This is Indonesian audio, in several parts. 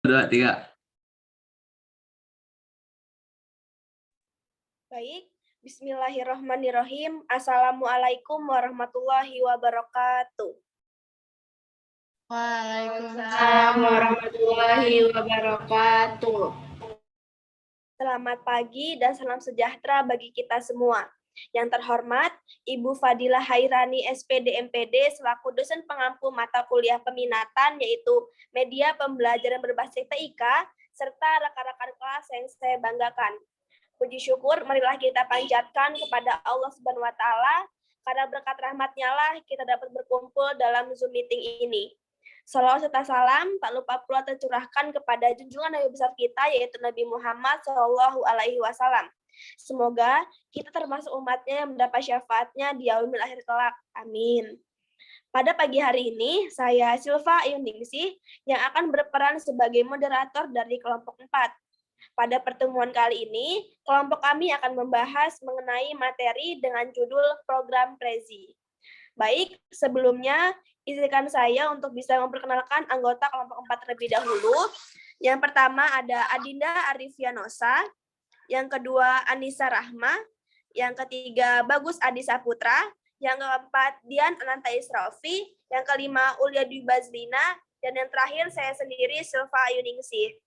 2, 3. Baik, bismillahirrahmanirrahim. Assalamualaikum warahmatullahi wabarakatuh. Waalaikumsalam warahmatullahi wabarakatuh. Selamat pagi dan salam sejahtera bagi kita semua. Yang terhormat, Ibu Fadilah Hairani SPD MPD selaku dosen pengampu mata kuliah peminatan yaitu media pembelajaran berbasis TIK serta rekan-rekan kelas yang saya banggakan. Puji syukur marilah kita panjatkan kepada Allah Subhanahu wa taala karena berkat rahmat-Nya lah kita dapat berkumpul dalam Zoom meeting ini. Salawat serta salam tak lupa pula tercurahkan kepada junjungan Nabi besar kita yaitu Nabi Muhammad SAW. Semoga kita termasuk umatnya yang mendapat syafaatnya di yaumil akhir kelak. Amin. Pada pagi hari ini, saya Silva Yuningsih yang akan berperan sebagai moderator dari kelompok 4. Pada pertemuan kali ini, kelompok kami akan membahas mengenai materi dengan judul Program Prezi. Baik, sebelumnya izinkan saya untuk bisa memperkenalkan anggota kelompok 4 terlebih dahulu. Yang pertama ada Adinda Arifianosa, yang kedua Anissa Rahma, yang ketiga Bagus Adi Saputra, yang keempat Dian Ananta Isrofi, yang kelima Ulia Dwi Bazlina, dan yang terakhir saya sendiri Silva Yuningsih.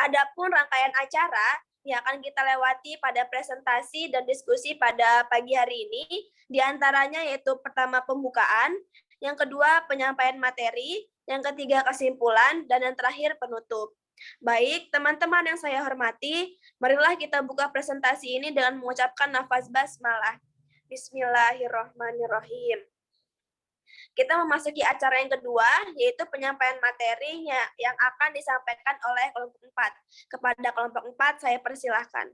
Adapun rangkaian acara yang akan kita lewati pada presentasi dan diskusi pada pagi hari ini, diantaranya yaitu pertama pembukaan, yang kedua penyampaian materi, yang ketiga kesimpulan, dan yang terakhir penutup. Baik, teman-teman yang saya hormati, marilah kita buka presentasi ini dengan mengucapkan nafas basmalah. Bismillahirrahmanirrahim. Kita memasuki acara yang kedua, yaitu penyampaian materi yang akan disampaikan oleh kelompok 4. Kepada kelompok 4, saya persilahkan.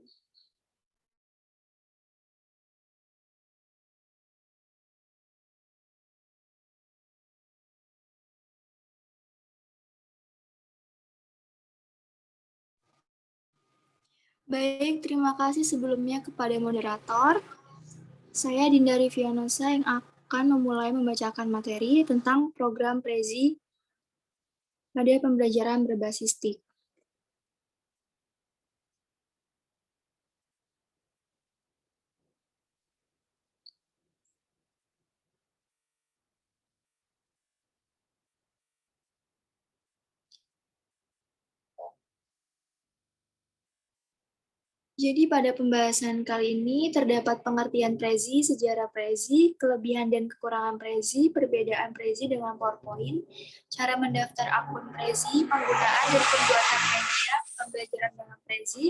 Baik, terima kasih sebelumnya kepada moderator. Saya Dinda Rivianosa yang akan memulai membacakan materi tentang program Prezi pada pembelajaran berbasis TIK. Jadi pada pembahasan kali ini terdapat pengertian Prezi, sejarah Prezi, kelebihan dan kekurangan Prezi, perbedaan Prezi dengan PowerPoint, cara mendaftar akun Prezi, penggunaan dan pembuatan media, pembelajaran dengan Prezi,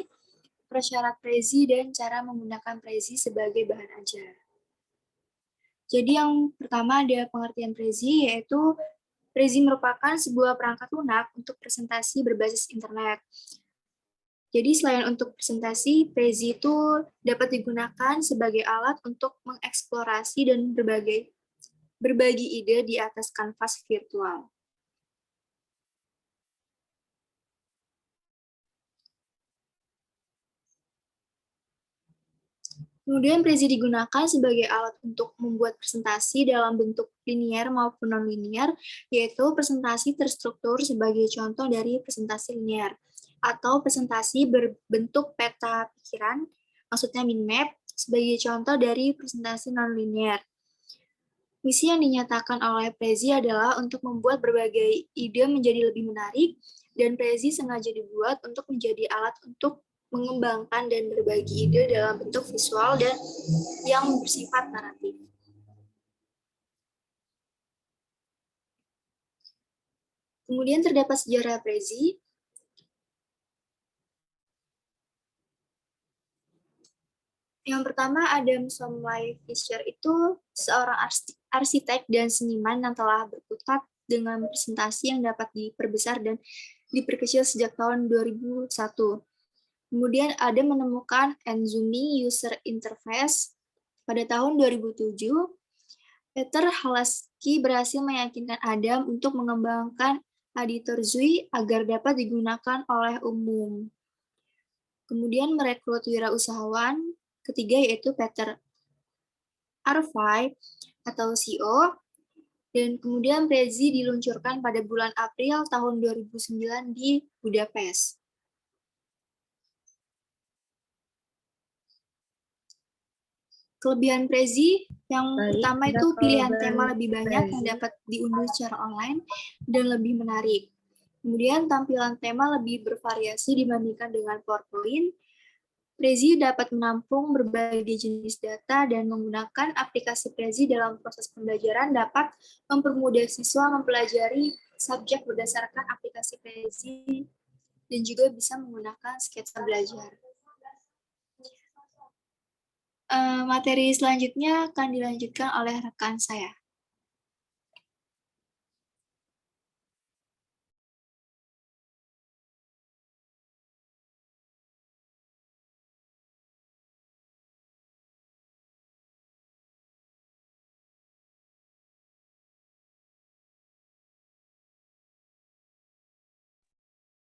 persyarat Prezi, dan cara menggunakan Prezi sebagai bahan ajar. Jadi yang pertama ada pengertian Prezi, yaitu Prezi merupakan sebuah perangkat lunak untuk presentasi berbasis internet. Jadi selain untuk presentasi, Prezi itu dapat digunakan sebagai alat untuk mengeksplorasi dan berbagi ide di atas kanvas virtual. Kemudian Prezi digunakan sebagai alat untuk membuat presentasi dalam bentuk linier maupun non-linier, yaitu presentasi terstruktur sebagai contoh dari presentasi linier, atau presentasi berbentuk peta pikiran, maksudnya mind map, sebagai contoh dari presentasi non-linier. Misi yang dinyatakan oleh Prezi adalah untuk membuat berbagai ide menjadi lebih menarik, dan Prezi sengaja dibuat untuk menjadi alat untuk mengembangkan dan berbagi ide dalam bentuk visual dan yang bersifat naratif. Kemudian terdapat sejarah Prezi. Yang pertama, Adam Somlai Fisher itu seorang arsitek dan seniman yang telah berkutat dengan presentasi yang dapat diperbesar dan diperkecil sejak tahun 2001. Kemudian Adam menemukan Enzumi User Interface pada tahun 2007. Peter Halasky berhasil meyakinkan Adam untuk mengembangkan editor Zui agar dapat digunakan oleh umum. Kemudian merekrut wirausahawan ketiga yaitu Peter Arvai atau CEO Dan kemudian Prezi diluncurkan pada bulan April tahun 2009 di Budapest. Kelebihan Prezi yang pertama itu pilihan tema lebih banyak yang dapat diunduh secara online dan lebih menarik. Kemudian tampilan tema lebih bervariasi dibandingkan dengan PowerPoint. Prezi dapat menampung berbagai jenis data dan menggunakan aplikasi Prezi dalam proses pembelajaran dapat mempermudah siswa mempelajari subjek berdasarkan aplikasi Prezi dan juga bisa menggunakan sketsa belajar. Materi selanjutnya akan dilanjutkan oleh rekan saya.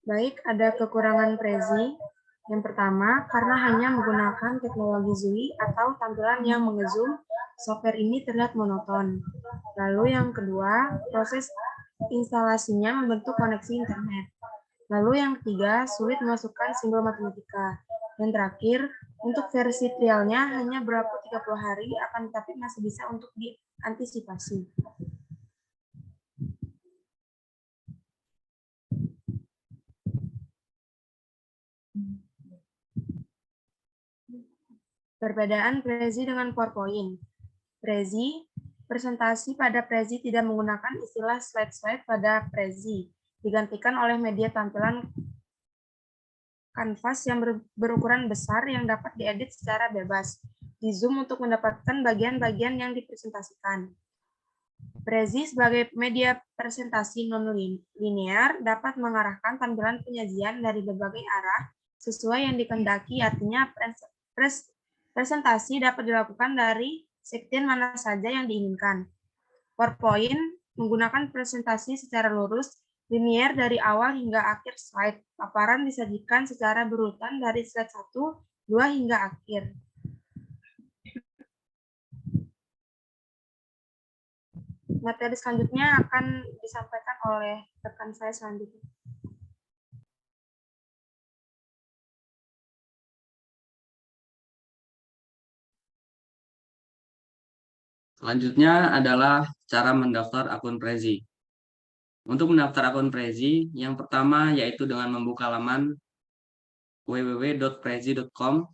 Baik, ada kekurangan Prezi. Yang pertama, karena hanya menggunakan teknologi ZUI atau tampilan yang mengezoom, software ini terlihat monoton. Lalu yang kedua, proses instalasinya membentuk koneksi internet. Lalu yang ketiga, sulit memasukkan simbol matematika. Yang terakhir, untuk versi trialnya hanya berlaku 30 hari, akan tetapi masih bisa untuk diantisipasi. Perbedaan Prezi dengan PowerPoint. Prezi, presentasi pada Prezi tidak menggunakan istilah slide pada Prezi, digantikan oleh media tampilan kanvas yang berukuran besar yang dapat diedit secara bebas, di zoom untuk mendapatkan bagian-bagian yang dipresentasikan. Prezi sebagai media presentasi non-linear dapat mengarahkan tampilan penyajian dari berbagai arah sesuai yang dikehendaki, artinya presentasi dapat dilakukan dari sekjen mana saja yang diinginkan. PowerPoint menggunakan presentasi secara lurus, linear dari awal hingga akhir slide. Paparan disajikan secara berurutan dari slide 1, 2 hingga akhir. Materi selanjutnya akan disampaikan oleh rekan saya selanjutnya. Selanjutnya adalah cara mendaftar akun Prezi. Untuk mendaftar akun Prezi, yang pertama yaitu dengan membuka laman www.prezi.com.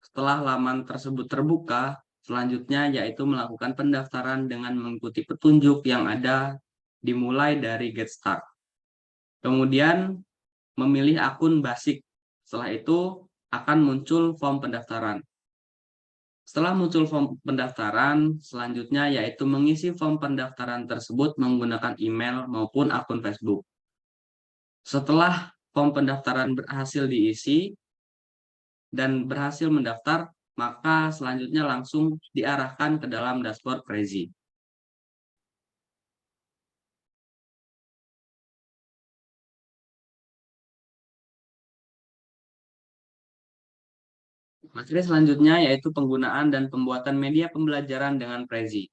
Setelah laman tersebut terbuka, selanjutnya yaitu melakukan pendaftaran dengan mengikuti petunjuk yang ada dimulai dari Get Start. Kemudian memilih akun basic. Setelah itu akan muncul form pendaftaran. Setelah muncul form pendaftaran, selanjutnya yaitu mengisi form pendaftaran tersebut menggunakan email maupun akun Facebook. Setelah form pendaftaran berhasil diisi dan berhasil mendaftar, maka selanjutnya langsung diarahkan ke dalam dashboard Prezi. Materi selanjutnya yaitu penggunaan dan pembuatan media pembelajaran dengan Prezi.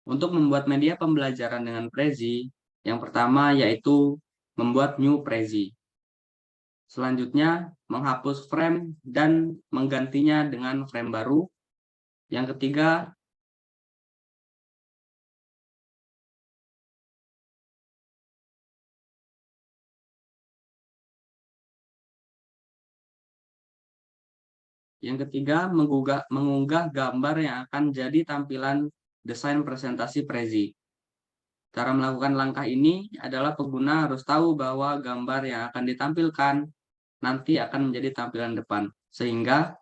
Untuk membuat media pembelajaran dengan Prezi, yang pertama yaitu membuat new Prezi. Selanjutnya, menghapus frame dan menggantinya dengan frame baru. Yang ketiga, mengunggah gambar yang akan jadi tampilan desain presentasi Prezi. Cara melakukan langkah ini adalah pengguna harus tahu bahwa gambar yang akan ditampilkan nanti akan menjadi tampilan depan, sehingga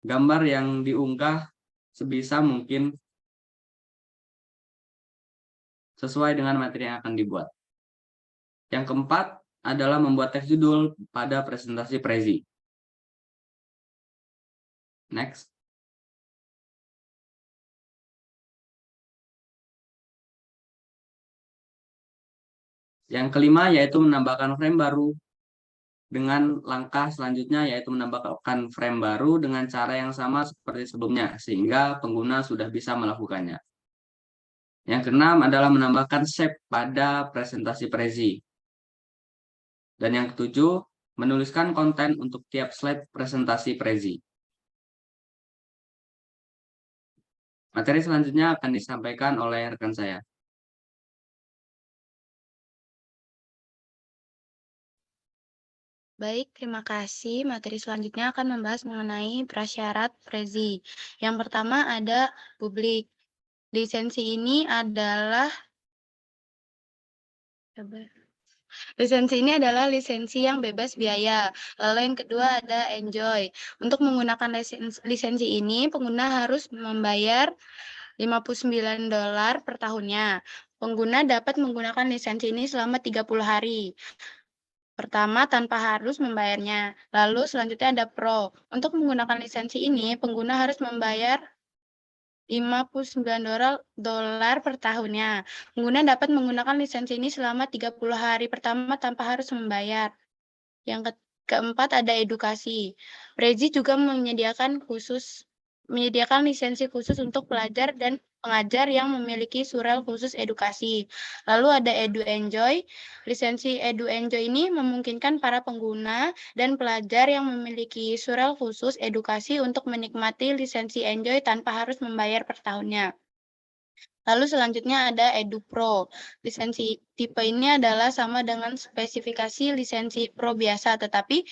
gambar yang diunggah sebisa mungkin sesuai dengan materi yang akan dibuat. Yang keempat adalah membuat teks judul pada presentasi Prezi. Next. Yang kelima yaitu menambahkan frame baru dengan langkah selanjutnya yaitu menambahkan frame baru dengan cara yang sama seperti sebelumnya sehingga pengguna sudah bisa melakukannya. Yang keenam adalah menambahkan shape pada presentasi Prezi. Dan yang ketujuh, menuliskan konten untuk tiap slide presentasi Prezi. Materi selanjutnya akan disampaikan oleh rekan saya. Baik, terima kasih. Materi selanjutnya akan membahas mengenai prasyarat Prezi. Yang pertama ada publik. Lisensi ini adalah lisensi yang bebas biaya. Lalu yang kedua ada enjoy. Untuk menggunakan lisensi ini, pengguna harus membayar $59 per tahunnya. Pengguna dapat menggunakan lisensi ini selama 30 hari. Pertama, tanpa harus membayarnya. Lalu selanjutnya ada Pro. Untuk menggunakan lisensi ini, pengguna harus membayar $59 per tahunnya. Pengguna dapat menggunakan lisensi ini selama 30 hari pertama tanpa harus membayar. Yang keempat ada edukasi. Prezi juga menyediakan lisensi khusus untuk pelajar dan pengajar yang memiliki surel khusus edukasi. Lalu ada Edu Enjoy. Lisensi Edu Enjoy ini memungkinkan para pengguna dan pelajar yang memiliki surel khusus edukasi untuk menikmati lisensi Enjoy tanpa harus membayar per tahunnya. Lalu selanjutnya ada Edu Pro. Lisensi tipe ini adalah sama dengan spesifikasi lisensi Pro biasa, tetapi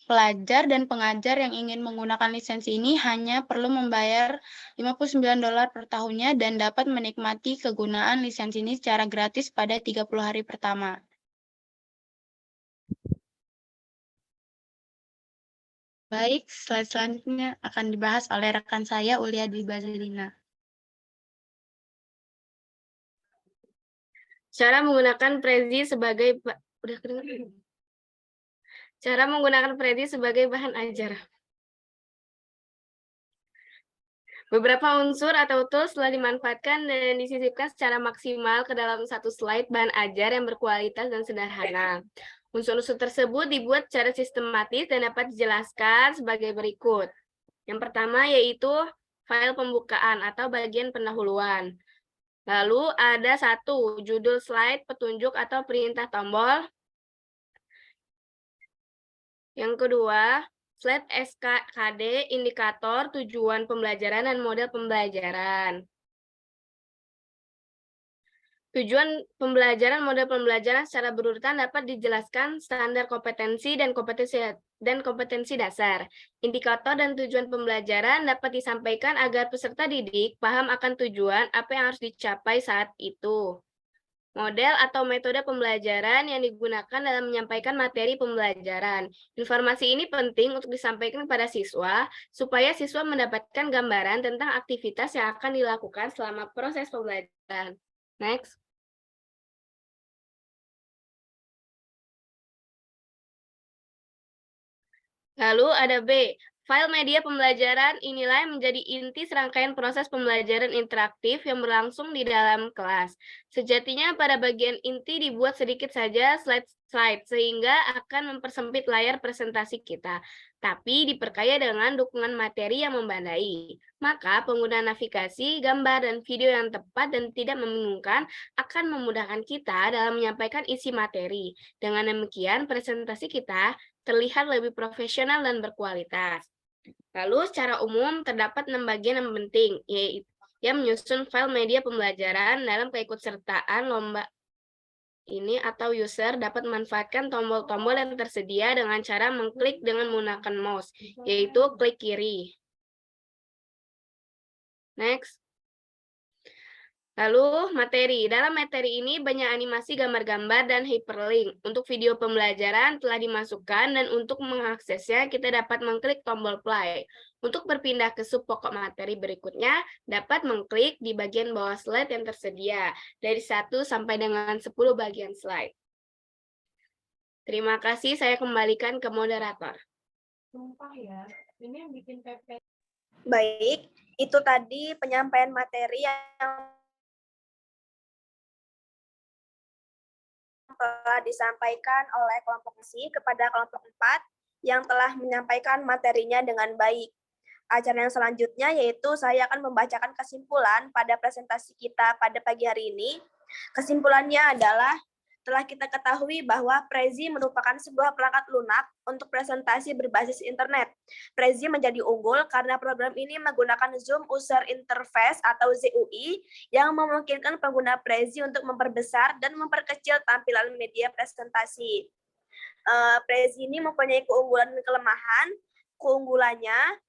pelajar dan pengajar yang ingin menggunakan lisensi ini hanya perlu membayar $59 per tahunnya dan dapat menikmati kegunaan lisensi ini secara gratis pada 30 hari pertama. Baik, slide selanjutnya akan dibahas oleh rekan saya, Ulia Dwi Bazilina. Cara menggunakan Prezi sebagai bahan ajar. Beberapa unsur atau tools telah dimanfaatkan dan disisipkan secara maksimal ke dalam satu slide bahan ajar yang berkualitas dan sederhana. Unsur-unsur tersebut dibuat secara sistematis dan dapat dijelaskan sebagai berikut. Yang pertama yaitu file pembukaan atau bagian pendahuluan. Lalu ada satu, judul slide, petunjuk atau perintah tombol. Yang kedua, slide SKD, indikator, tujuan pembelajaran, dan model pembelajaran. Tujuan pembelajaran, model pembelajaran secara berurutan dapat dijelaskan standar kompetensi dan kompetensi dasar. Indikator dan tujuan pembelajaran dapat disampaikan agar peserta didik paham akan tujuan apa yang harus dicapai saat itu. Model atau metode pembelajaran yang digunakan dalam menyampaikan materi pembelajaran. Informasi ini penting untuk disampaikan kepada siswa, supaya siswa mendapatkan gambaran tentang aktivitas yang akan dilakukan selama proses pembelajaran. Next. Lalu ada B, file media pembelajaran. Inilah yang menjadi inti serangkaian proses pembelajaran interaktif yang berlangsung di dalam kelas. Sejatinya pada bagian inti dibuat sedikit saja slide sehingga akan mempersempit layar presentasi kita, tapi diperkaya dengan dukungan materi yang membandai. Maka penggunaan navigasi, gambar, dan video yang tepat dan tidak membingungkan akan memudahkan kita dalam menyampaikan isi materi. Dengan demikian, presentasi kita terlihat lebih profesional dan berkualitas. Lalu secara umum terdapat 6 bagian yang penting, yaitu yang menyusun file media pembelajaran dalam keikutsertaan lomba ini atau user dapat memanfaatkan tombol-tombol yang tersedia dengan cara mengklik dengan menggunakan mouse, yaitu klik kiri. Next. Lalu materi. Dalam materi ini banyak animasi gambar-gambar dan hyperlink. Untuk video pembelajaran telah dimasukkan dan untuk mengaksesnya kita dapat mengklik tombol play. Untuk berpindah ke sub pokok materi berikutnya, dapat mengklik di bagian bawah slide yang tersedia, dari 1 sampai dengan 10 bagian slide. Terima kasih, saya kembalikan ke moderator. Baik, itu tadi penyampaian materi yang telah disampaikan oleh kelompok C kepada kelompok 4 yang telah menyampaikan materinya dengan baik. acara yang selanjutnya, yaitu saya akan membacakan kesimpulan pada presentasi kita pada pagi hari ini. Kesimpulannya adalah, telah kita ketahui bahwa Prezi merupakan sebuah perangkat lunak untuk presentasi berbasis internet. Prezi menjadi unggul karena program ini menggunakan Zoom User Interface atau ZUI yang memungkinkan pengguna Prezi untuk memperbesar dan memperkecil tampilan media presentasi. Prezi ini mempunyai keunggulan dan kelemahan. Keunggulannya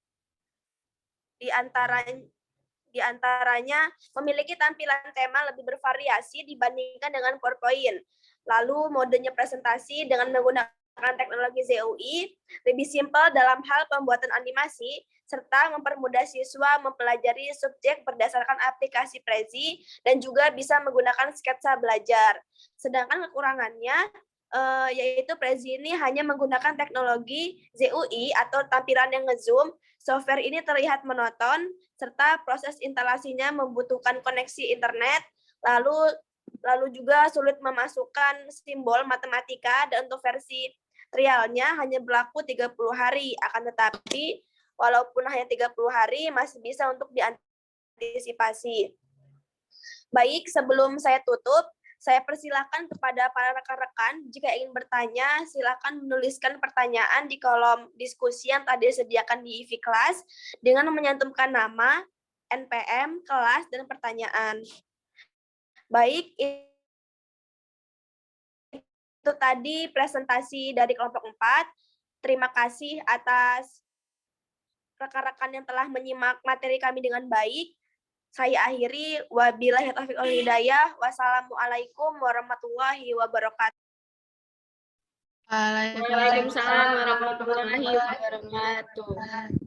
di antaranya memiliki tampilan tema lebih bervariasi dibandingkan dengan PowerPoint. Lalu modenya presentasi dengan menggunakan teknologi ZUI lebih simpel dalam hal pembuatan animasi, serta mempermudah siswa mempelajari subjek berdasarkan aplikasi Prezi dan juga bisa menggunakan sketsa belajar. Sedangkan kekurangannya yaitu Prezi ini hanya menggunakan teknologi ZUI atau tampilan yang nge-zoom. Software ini terlihat monoton, serta proses instalasinya membutuhkan koneksi internet, lalu juga sulit memasukkan simbol matematika, dan untuk versi trialnya hanya berlaku 30 hari. Akan tetapi, walaupun hanya 30 hari, masih bisa untuk diantisipasi. Baik, sebelum saya tutup, saya persilakan kepada para rekan-rekan, jika ingin bertanya, silakan menuliskan pertanyaan di kolom diskusi yang tadi disediakan di EV Class dengan menyantumkan nama, NPM, kelas, dan pertanyaan. Baik, itu tadi presentasi dari kelompok 4. Terima kasih atas rekan-rekan yang telah menyimak materi kami dengan baik. Saya akhiri, wabillahi taufiq wal hidayah. Wassalamualaikum warahmatullahi wabarakatuh. Waalaikumsalam warahmatullahi wabarakatuh.